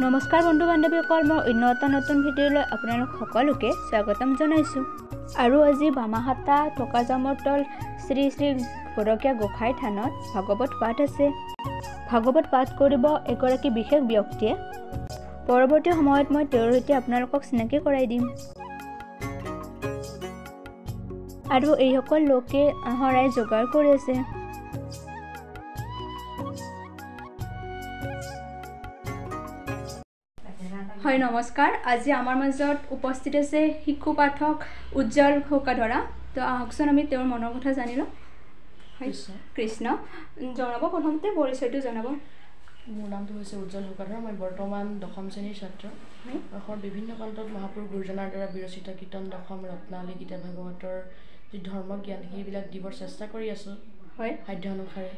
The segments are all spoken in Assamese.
নমস্কাৰ বন্ধু বান্ধৱীসকল, মই অন্য এটা নতুন ভিডিঅ'লৈ আপোনালোক সকলোকে স্বাগতম জনাইছোঁ। আৰু আজি বামাহাটা টকাজামতল শ্ৰী শ্ৰী গৰকীয়া গোসাঁই থানত ভাগৱত পাঠ আছে। ভাগৱত পাঠ কৰিব এগৰাকী বিশেষ ব্যক্তিয়ে। পৰৱৰ্তী সময়ত মই তেওঁৰ সৈতে আপোনালোকক চিনাকি কৰাই দিম। আৰু এইসকল লোকে শৰাই যোগাৰ কৰি আছে। হয়, নমস্কাৰ। আজি আমাৰ মাজত উপস্থিত আছে শিশু পাঠক উজ্জ্বল সৌকাধৰা। তো আহকচোন আমি তেওঁৰ মনৰ কথা জানি লওঁ। কৃষ্ণ জনাব, প্ৰথমতে পৰিচয়টো জনাব। মোৰ নামটো হৈছে উজ্জ্বল সৌকাধৰা। মই বৰ্তমান দশম শ্ৰেণীৰ ছাত্ৰ। অসমৰ বিভিন্ন প্ৰান্তত মহাপুৰুষ গুৰুজনাৰ দ্বাৰা বিৰচিত কীৰ্তন দশম ৰত্নাৱলী গীতা ভাগৱতৰ যি ধৰ্মজ্ঞান সেইবিলাক দিবৰ চেষ্টা কৰি আছোঁ। হয়, সাধ্য অনুসাৰে।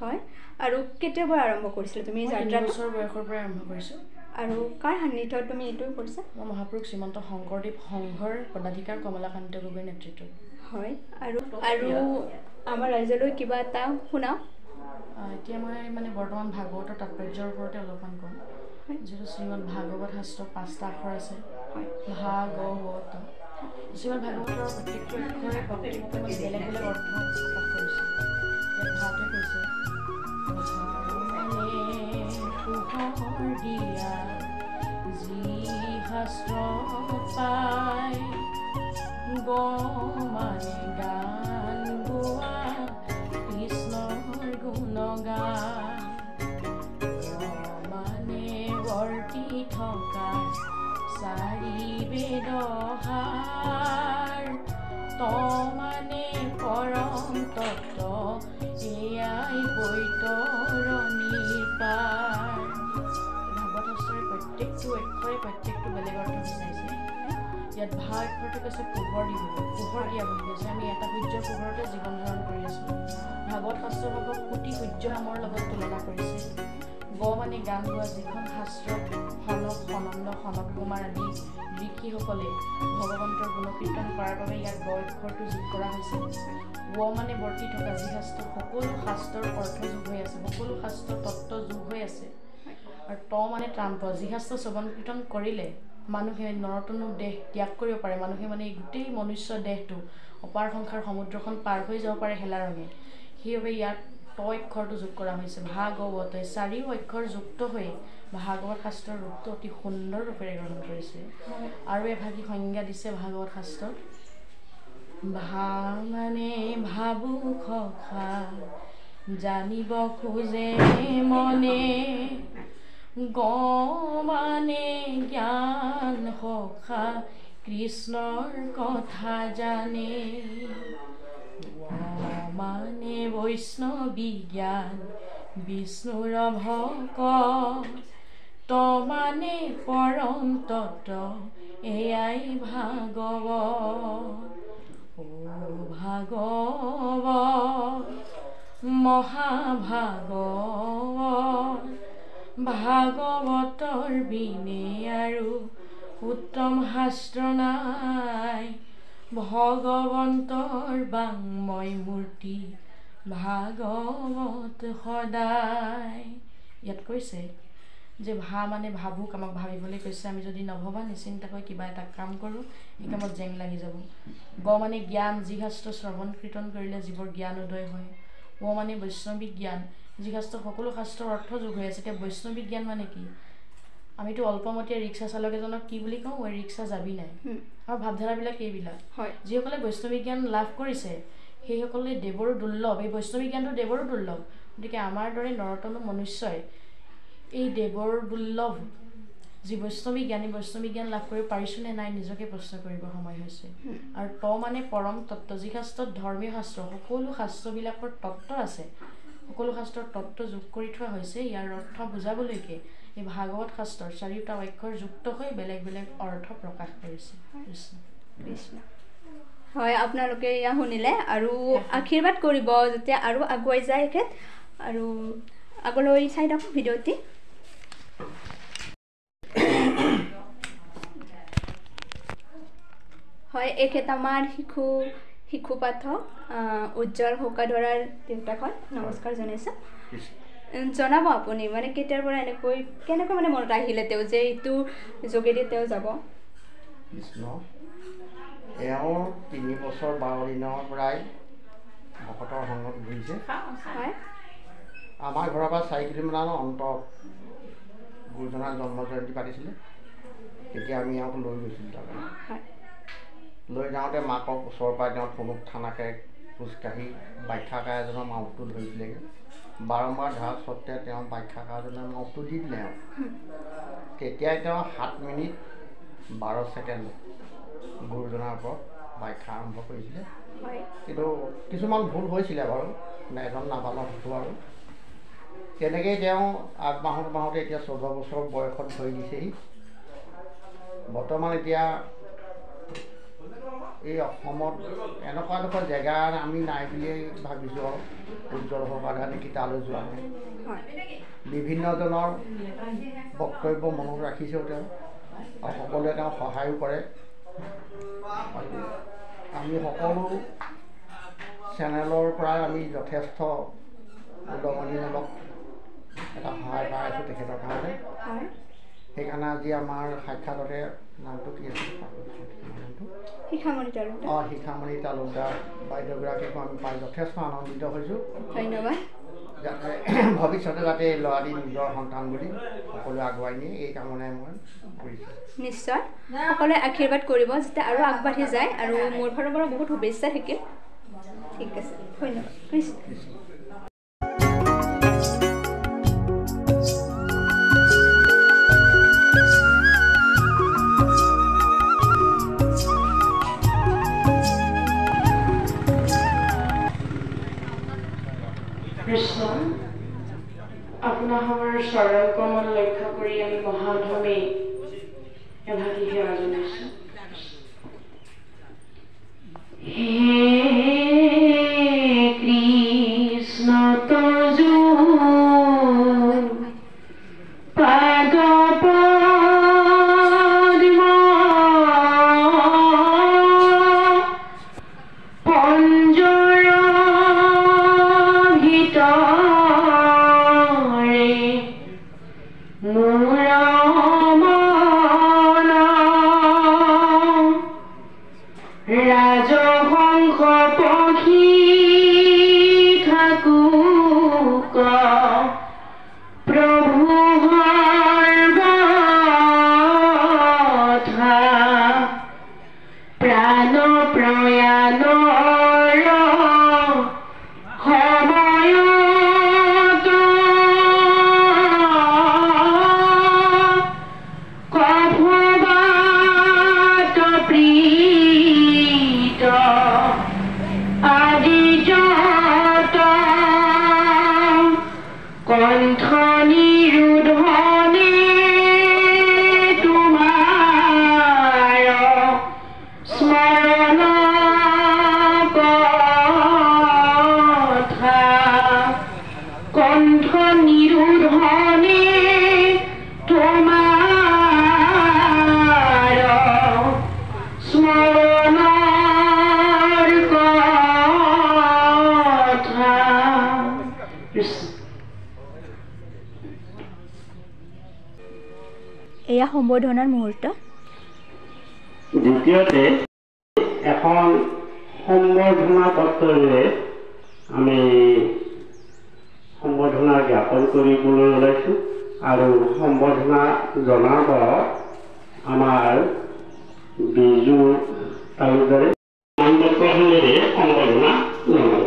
হয়, আৰু কেতিয়াৰ পৰা আৰম্ভ কৰিছিলা তুমি যাত্ৰা? 3 বছৰ বয়সৰ পৰা আৰম্ভ কৰিছোঁ। আৰু কাৰ সান্নিধ্যত তুমি এইটো কৰিছা? মই মহাপুৰুষ শ্ৰীমন্ত শংকৰদেৱ সংঘৰ পদাধিকাৰ কমলাকান্ত গগৈৰ নেতৃত্বত। হয়, আৰু আমাৰ ৰাইজলৈ কিবা এটা শুনাও। এতিয়া মই বৰ্তমান ভাগৱতৰ তাৎপৰ্যৰ ওপৰতে অলপমান ক'ম। যিহেতু শ্ৰীমদ ভাগৱত শাস্ত্ৰ 5টা আখৰ আছে। ভাগৱত শ্ৰীমদ ভাগৱতৰ প্ৰত্যেকটো অক্ষৰে প্ৰত্যেকটো বেলেগ বেলেগ অৰ্থ প্ৰকাশ কৰিছে। ইয়াত ভাতে কৈছে পোহৰ দিয়া যি শাস্ত্ৰ পায় মানে গান গোৱা কৃষ্ণৰ গুণগান মানে বৰ্তি থকা 4 বেদহাৰ মানে পৰম তত্ত্ব এয়াই বৈতৰণিৰ পাৰ। ভাগৱত শাস্ত্ৰৰ প্ৰত্যেকটো অক্ষৰে প্ৰত্যেকটো বেলেগ অৰ্থ বিচাৰিছে। ইয়াত ভা অক্ষৰটো কৈছে পোহৰ দিবলৈ, পোহৰ দিয়া বুলি কৈছে। আমি এটা সূৰ্যৰ পোহৰতে জীৱন ধাৰণ কৰি আছোঁ। ভাগৱত শাস্ত্ৰভাগক কোটি সূৰ্যসমূহৰ লগত তুলনা কৰিছে। মানে গান গোৱা, যিখন শাস্ত্ৰত সনক সনন্দ সনত কুমাৰ আদি ঋষিসকলে ভগৱন্তৰ গুণকীৰ্তন কৰাৰ বাবে ইয়াত অক্ষৰটো যোগ কৰা হৈছে। মানে বৰ্তি থকা যি শাস্ত্ৰ, সকলো শাস্ত্ৰৰ অৰ্থ যোগ হৈ আছে, সকলো শাস্ত্ৰ তত্ত্ব যোগ হৈ আছে। আৰু মানে ত্ৰান্ত, যি শাস্ত্ৰ শ্ৰৱণ কীৰ্তন কৰিলে মানুহে নৰতনু দেহ ত্যাগ কৰিব পাৰে। মানুহে এই গোটেই মনুষ্য দেহটো অপাৰ সংসাৰ সমুদ্ৰখন পাৰ হৈ যাব পাৰে হেলা ৰঙে। সেইবাবে ইয়াত অক্ষৰটো যোগ কৰা হৈছে। ভাগৱতে 4 অক্ষৰ যুক্ত হৈ ভাগৱত শাস্ত্ৰৰ ৰূপটো অতি সুন্দৰ ৰূপেৰে গ্ৰহণ কৰিছে। আৰু এভাগী সংজ্ঞা দিছে ভাগৱত শাস্ত্ৰত। মানে ভাবু খা জানিব খোজে মনে, মানে জ্ঞান সখা কৃষ্ণৰ কথা জানে, মানে বৈষ্ণৱী জ্ঞান বিষ্ণুৰ ভকত মানে পৰম তত্ত্ব এয়াই ভাগৱত। ভাগৱত মহাভাগৱত ভাগৱতৰ বিনে আৰু উত্তম শাস্ত্ৰ নাই। ভগৱন্তৰ বাংময় মূৰ্তি ভাগৱত সদায়। ইয়াত কৈছে যে মানে ভাবুক, আমাক ভাবিবলৈ কৈছে। আমি যদি নভবা নিশ্চিন্তাকৈ কিবা এটা কাম কৰোঁ, সেই কামত জেং লাগি যাব। মানে জ্ঞান, যি শাস্ত্ৰ শ্ৰৱণ কীৰ্তন কৰিলে যিবোৰ জ্ঞান উদয় হয়। মানে বৈষ্ণৱিক জ্ঞান, যি শাস্ত্ৰ সকলো শাস্ত্ৰৰ অৰ্থ যোগ হৈ আছে। এতিয়া বৈষ্ণৱিক জ্ঞান মানে কি? আমিতো অল্পমতীয়া ৰিক্সা চালক এজনক কি বুলি কওঁ? ওই ৰিক্সা যাবি নাই। আৰু ভাৱধাৰাবিলাক এইবিলাক। যিসকলে বৈষ্ণৱিক জ্ঞান লাভ কৰিছে সেইসকলে দেৱৰো দুৰ্লভ। এই বৈষ্ণৱিক জ্ঞানটো দেৱৰো দুৰ্লভ। গতিকে আমাৰ দৰে নৰতনু মনুষ্যই এই দেৱৰ দুৰ্লভ যি বৈষ্ণৱিক জ্ঞান, এই বৈষ্ণৱিক জ্ঞান লাভ কৰিব পাৰিছোঁ নে নাই নিজকে প্ৰশ্ন কৰিব সময় হৈছে। আৰু মানে পৰম তত্ত্ব, যি শাস্ত্ৰত ধৰ্মীয় শাস্ত্ৰ, সকলো শাস্ত্ৰবিলাকৰ তত্ত্ব আছে, সকলো শাস্ত্ৰৰ তত্ত্ব যোগ কৰি থোৱা হৈছে। ইয়াৰ অৰ্থ বুজাবলৈকে এই ভাগৱত শাস্ত্ৰৰ 4টা অক্ষৰ যুক্ত হৈ বেলেগ বেলেগ অৰ্থ প্ৰকাশ কৰিছে। কৃষ্ণ কৃষ্ণ। হয়, আপোনালোকে এয়া শুনিলে আৰু আশীৰ্বাদ কৰিব যাতে আৰু আগুৱাই যায় এখেত। আৰু আগলৈ চাই থাকক ভিডিঅ'টি। হয়, এখেত আমাৰ শিশু পাঠক উজ্জ্বল সৌকাধৰাৰ দেউতাক হয়। নমস্কাৰ জনাইছোঁ। জনাব আপুনি মানে কেতিয়াৰ পৰা এনেকৈ কেনেকৈ মানে মনত আহিলে তেওঁ যে এইটো যোগেদি তেওঁ যাব? কৃষ্ণ এওঁ 3 বছৰ 12 দিনৰ পৰাই ভকতৰ সংগত ঘূৰিছে। হয় আমাৰ ঘৰৰ পৰা 4 কিলোমিটাৰ অন্তত গুৰুজনাৰ জন্ম জয়ন্তী পাতিছিলে, তেতিয়া আমি এওঁক লৈ গৈছিলোঁ। তাৰমানে লৈ যাওঁতে মাকক ওচৰৰ পৰা তেওঁ থুনুক থানাকে খোজকাঢ়ি বাখ্যাকাৰ এজনৰ মাউতটো ধৰিছিলেগৈ। বাৰম্বাৰ ধৰা স্বত্তে তেওঁ বাখ্যাকাৰজনে মাউতটো দি দিলে। তেতিয়াই তেওঁ 7 মিনিট 12 ছেকেণ্ড গুৰুজনাৰ ওপৰত বাখ্যা আৰম্ভ কৰিছিলে। কিন্তু কিছুমান ভুল হৈছিলে বাৰু, এজন নাবালক শিশু আৰু তেনেকেই তেওঁ আগবাঢ়োতে এতিয়া 14 বছৰ বয়সত ভৰি দিছেহি। বৰ্তমান এতিয়া এই অসমত এনেকুৱা এডোখৰ জেগা আমি নাই বুলিয়েই ভাবিছোঁ আৰু উজ্জ্বল সৰ্বাধা নেকি তালৈ যোৱা নাই। বিভিন্নজনৰ বক্তব্য মনত ৰাখিছেও তেওঁ, আৰু সকলোৱে তেওঁ সহায়ো কৰে। আমি সকলো চেনেলৰ পৰাই আমি যথেষ্ট উদগনিমূলক এটা সহায় পাই আছোঁ তেখেতৰ কাৰণে। সেইকাৰণে আজি আমাৰ সাক্ষাততে নামটো কি আছিল? শিখামণি তালুকদাৰ বাইদেউগৰাকীকো আমি পাই যথেষ্ট আনন্দিত হৈছোঁ। ধন্যবাদ। যাতে ভৱিষ্যতে যাতে এই ল'ৰাটি নিজৰ সন্তান বুলি সকলোৱে আগুৱাই নিয়ে, এই কামনাই মই কৰিছোঁ। নিশ্চয় সকলোৱে আশীৰ্বাদ কৰিব যাতে আৰু আগবাঢ়ি যায়, আৰু মোৰ ফালৰ পৰা বহুত শুভেচ্ছা থাকিল। ঠিক আছে, ধন্যবাদ। কৃষ্ণ। কৃষ্ণ, আপোনাৰ আমাৰ চৰণ কমল লক্ষ্য কৰি আমি মহাধমে এভাগি সেৱা জনাইছোঁ। হে কৃষ্ণ তজু পাদ পদ্ম পঞ্জৰ ভিতৰে মোৰ মন ৰাজহংস পক্ষী থাকুক প্ৰভু সৰ্বথা প্ৰাণ প্ৰয়াণৰ সময়ত কভবাত প্ৰীত আদি যত কণ্ঠ নিৰোধনে তোমাৰ স্মৰণ কথা কণ্ঠ নিৰোধনে তোমাৰ স্মৰণৰ কথা। এয়া সম্বোধনাৰ মুহূৰ্ত। দ্বিতীয়তে এখন সম্বৰ্ধনা পত্ৰৰে আমি সম্বৰ্ধনা জ্ঞাপন কৰিবলৈ ওলাইছোঁ, আৰু সম্বৰ্ধনা জনাব আমাৰ বিজু তালুকদাৰে সম্বৰ্ধনেৰে সম্বৰ্ধনা জনাব।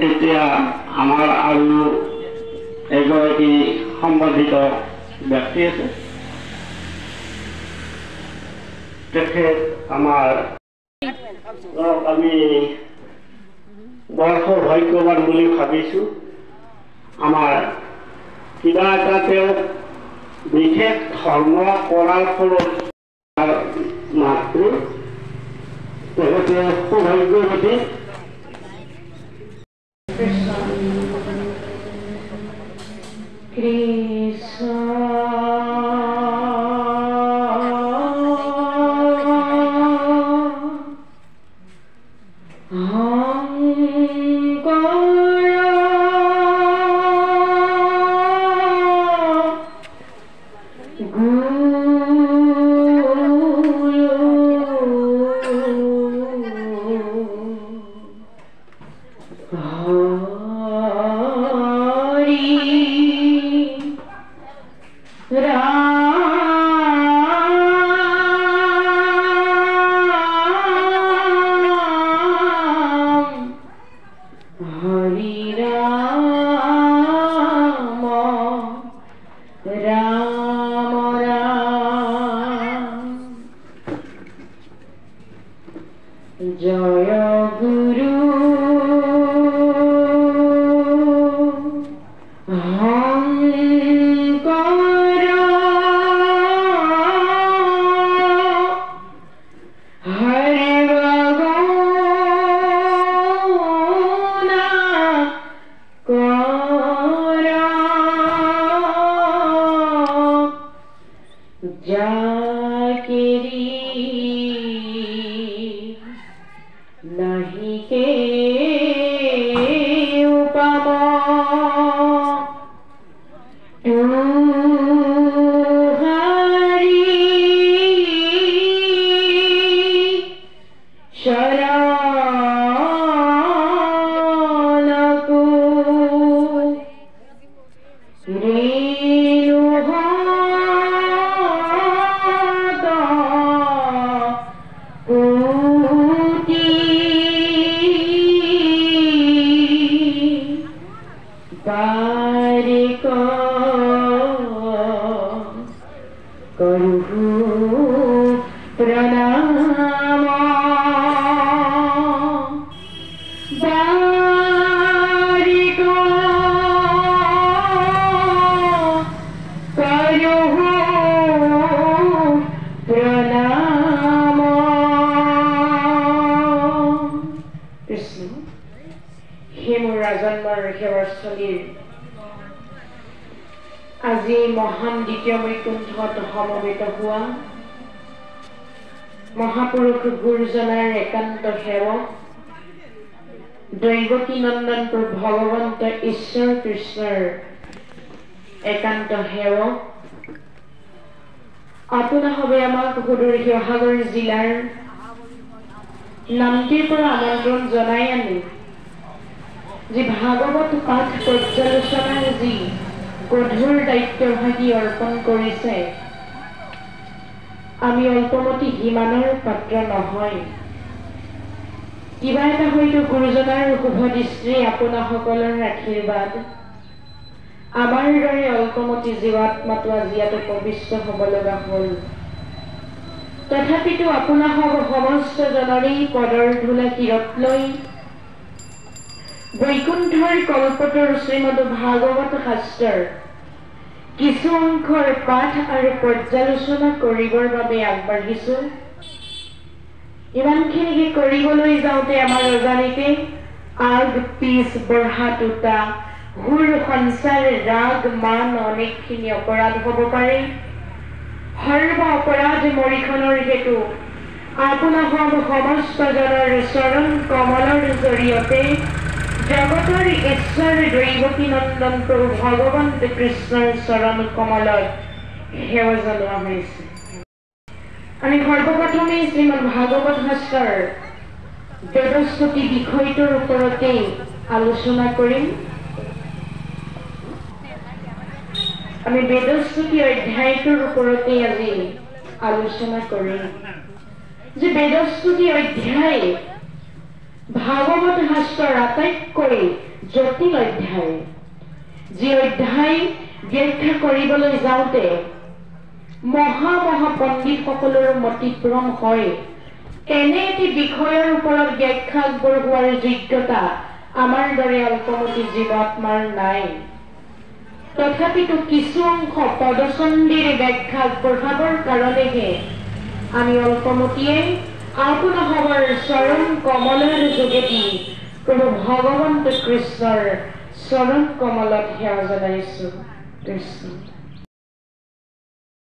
এতিয়া আমাৰ আৰু এগৰাকী সম্বৰ্ধিত ব্যক্তি আছে, তেখেত আমাৰ আমি বৰ সৌভাগ্যৱান বুলি ভাবিছোঁ। আমাৰ কিবা এটা তেওঁক বিশেষ ধৰ্ম কৰাৰ ফলত মাতৃ তেখেতে সৌভাগ্যৱতী। কৃষ্ণ আজি মহান দ্বিতীয় বৈকুণ্ঠত সমবেত হোৱা মহাপুৰুষ গুৰুজনাৰ একান্ত সেৱক দৈৱকী নন্দন প্ৰভু ভগৱন্ত ঈশ্বৰ কৃষ্ণৰ একান্ত সেৱক আপোনাসৱে আমাক সুদূৰ শিৱসাগৰ জিলাৰ নামটিৰ পৰা আমন্ত্ৰণ জনাই আনি যি ভাগৱত পাঠ পৰ্যালোচনাৰ যি গধুৰ দায়িত্বভাগী অৰ্পণ কৰিছে আমি অল্পমতি হিমানৰ পাত্ৰ নহয় কিবা এটা হয়তো গুৰুজনাৰ শুভ দৃষ্টি আপোনাসকলৰ আশীৰ্বাদ আমাৰ দৰে অল্পমতি জীৱাত্মাটো আজি ইয়াতে পবিত্ৰ হ'ব লগা হ'ল তথাপিতো আপোনাসক সমস্ত জনৰেই পদৰ ধূলা শিৰত লৈ বৈকুণ্ঠৰ কল্পতৰ শ্ৰীমদ ভাগৱত শাস্ত্ৰৰ কিছু অংশৰ পাঠ আৰু পৰ্যালোচনা কৰিবৰ বাবে আগবাঢ়িছো ইমানখিনি কৰিবলৈ যাওঁতে আমাৰ অজানিতে আগ পিছ বঢ়া টুটা হুৰ সঞ্চাৰ ৰাগ মান অনেকখিনি অপৰাধ হ'ব পাৰে সৰ্ব অপৰাধ মৰিখনৰ হেতু আপোনাসক সমস্তজনৰ চৰণ কমলৰ জৰিয়তে জগতৰ ঈশ্বৰ দৈৱকী নন্দন প্ৰভু ভগৱন্ত কৃষ্ণৰ চৰণ কমলত সেৱা জনোৱা হৈছে আমি সৰ্বপ্ৰথমে শ্ৰীমদ ভাগৱত শাস্ত্ৰৰ বেদস্তুতি বিষয়টোৰ ওপৰতে আলোচনা কৰিম আমি বেদস্তুতি অধ্যায়টোৰ ওপৰতে আজি আলোচনা কৰিম যে বেদস্তুতি অধ্যায় ভাগৱত শাস্ত্ৰৰ আটাইতকৈ জটিল অধ্যায় যি অধ্যায় ব্যাখ্যা কৰিবলৈ যাওঁতে মহা পণ্ডিতসকলৰ মতিভ্ৰম হয় এনে এটি বিষয়ৰ ওপৰত ব্যাখ্যা আগবঢ়োৱাৰ যোগ্যতা আমাৰ দৰে অল্পমতি জীৱাত্মাৰ নাই তথাপিতো কিছু অংশ পদচন্দীৰ ব্যাখ্যা আগবঢ়াবৰ কাৰণেহে আমি অল্পমতিয়ে আপোনাসকৰ চৰণ কমলৰ যোগেদি প্ৰভু ভগৱন্ত কৃষ্ণৰ চৰণ কমলত সেৱা জনাইছো কৃষ্ণ